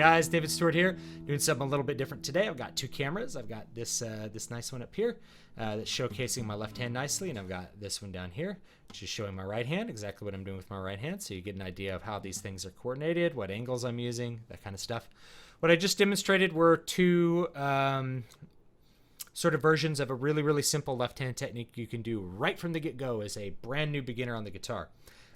guys, David Stewart here, doing something a little bit different today. I've got two cameras. I've got this this nice one up here that's showcasing my left hand nicely, and I've got this one down here, which is showing my right hand, exactly what I'm doing with my right hand, so you get an idea of how these things are coordinated, what angles I'm using, that kind of stuff. What I just demonstrated were two sort of versions of a really simple left hand technique you can do right from the get-go as a brand new beginner on the guitar.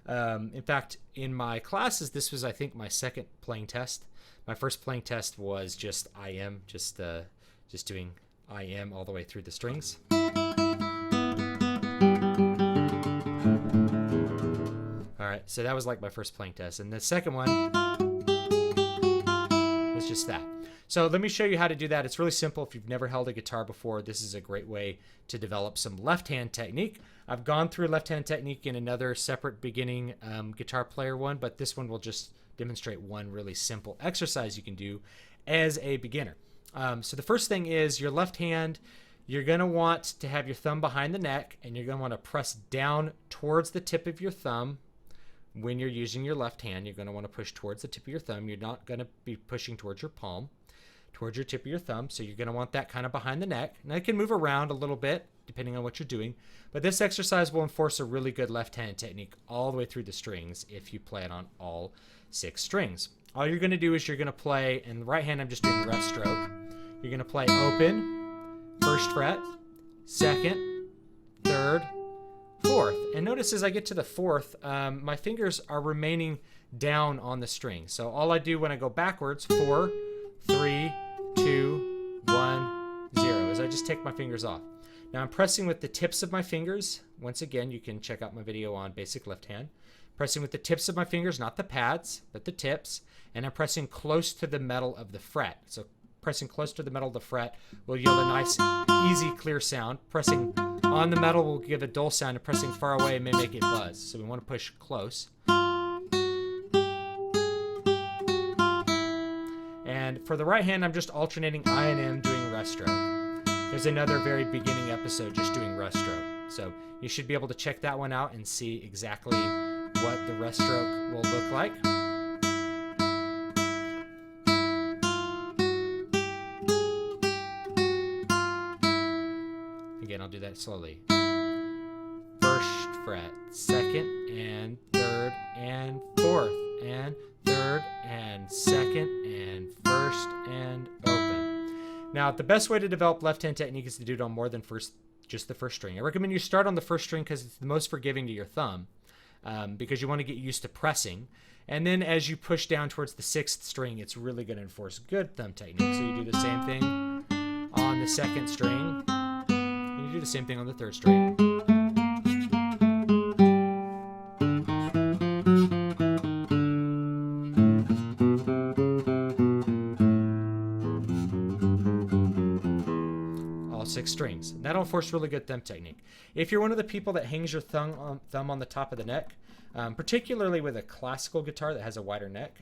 In fact, in my classes, this was, I think, my second playing test. My first playing test was just IM, just doing IM all the way through the strings. All right, so that was like my first playing test. And the second one was just that. So let me show you how to do that. It's really simple. If you've never held a guitar before, this is a great way to develop some left-hand technique. I've gone through left-hand technique in another separate beginning guitar player one, but this one will just demonstrate one really simple exercise you can do as a beginner. So the first thing is your left hand, you're going to want to have your thumb behind the neck, and you're going to want to press down towards the tip of your thumb. When you're using your left hand, you're going to want to push towards the tip of your thumb. You're not going to be pushing towards your palm, towards your tip of your thumb. So you're going to want that kind of behind the neck. Now it can move around a little bit depending on what you're doing, but this exercise will enforce a really good left hand technique all the way through the strings if you play it on all 6 strings. All you're going to do is you're going to play, in the right hand I'm just doing rest stroke. You're going to play open, 1st fret, 2nd, 3rd, 4th. And notice as I get to the 4th, my fingers are remaining down on the string. So all I do when I go backwards, 4, 3, 2, 1, 0, is I just take my fingers off. Now I'm pressing with the tips of my fingers. Once again, you can check out my video on basic left hand. Pressing with the tips of my fingers, not the pads, but the tips. And I'm pressing close to the metal of the fret. So pressing close to the metal of the fret will yield a nice, easy, clear sound. Pressing on the metal will give a dull sound, and pressing far away may make it buzz. So we want to push close. And for the right hand, I'm just alternating I and M doing rest stroke. There's another very beginning episode just doing rest stroke. So you should be able to check that one out and see exactly what the rest stroke will look like. Again, I'll do that slowly. 1st fret, 2nd and 3rd and 4th and 3rd and 2nd and 1st and open. Now, the best way to develop left-hand technique is to do it on more than just the 1st string. I recommend you start on the 1st string because it's the most forgiving to your thumb, because you want to get used to pressing. And then as you push down towards the 6th string, it's really going to enforce good thumb technique. So you do the same thing on the 2nd string, and you do the same thing on the 3rd string. All 6 strings. That'll enforce really good thumb technique. If you're one of the people that hangs your thumb on the top of the neck, particularly with a classical guitar that has a wider neck,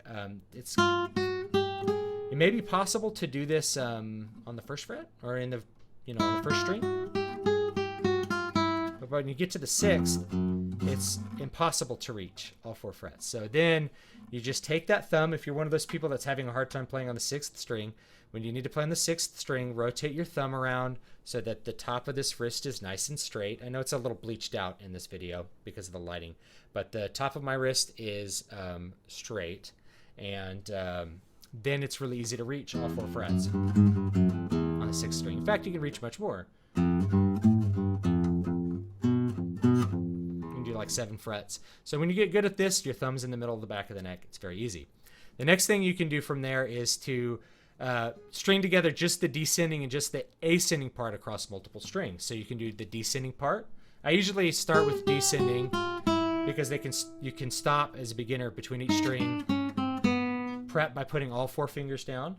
it may be possible to do this on the 1st fret or in the on the 1st string. But when you get to the 6th, it's impossible to reach all 4 frets. So then you just take that thumb. If you're one of those people that's having a hard time playing on the 6th string, when you need to play on the 6th string, rotate your thumb around so that the top of this wrist is nice and straight. I know it's a little bleached out in this video because of the lighting, but the top of my wrist is straight, and then it's really easy to reach all 4 frets on the 6th string. In fact, you can reach much more. You can do like 7 frets. So when you get good at this, your thumb's in the middle of the back of the neck. It's very easy. The next thing you can do from there is to string together just the descending and just the ascending part across multiple strings. So you can do the descending part. I usually start with descending because you can stop as a beginner between each string. Prep by putting all 4 fingers down.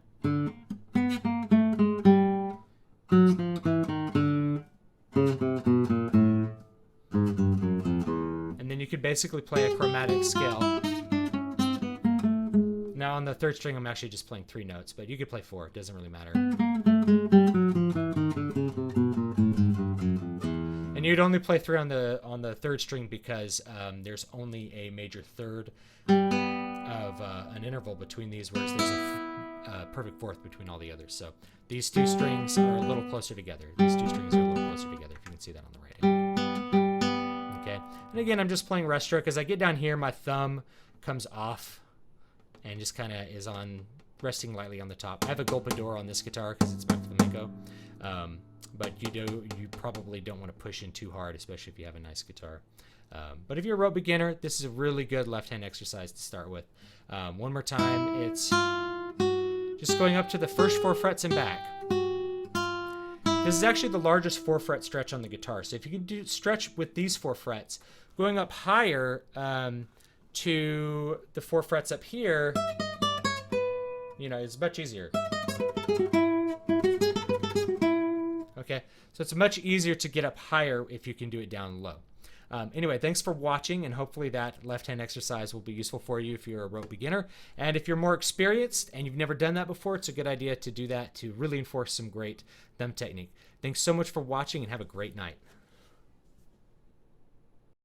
And then you could basically play a chromatic scale. Now on the 3rd string, I'm actually just playing 3 notes, but you could play 4. It doesn't really matter. And you'd only play 3 on the 3rd string because there's only a major 3rd of an interval between these, whereas there's a perfect fourth between all the others. So these two strings are a little closer together. These two strings are a little closer together, if you can see that on the right hand. Okay, and again, I'm just playing rest stroke. As I get down here, my thumb comes off and just kind of is on resting lightly on the top. I have a golpeador on this guitar because it's my flamenco, but you probably don't want to push in too hard, especially if you have a nice guitar. But if you're a rope beginner, this is a really good left hand exercise to start with. One more time, it's just going up to the first 4 frets and back. This is actually the largest 4 fret stretch on the guitar. So if you can stretch with these 4 frets, going up higher to the 4 frets up here, it's much easier. Okay, so it's much easier to get up higher if you can do it down low. Anyway, thanks for watching, and hopefully that left-hand exercise will be useful for you if you're a rope beginner. And if you're more experienced and you've never done that before, it's a good idea to do that to really enforce some great thumb technique. Thanks so much for watching, and have a great night.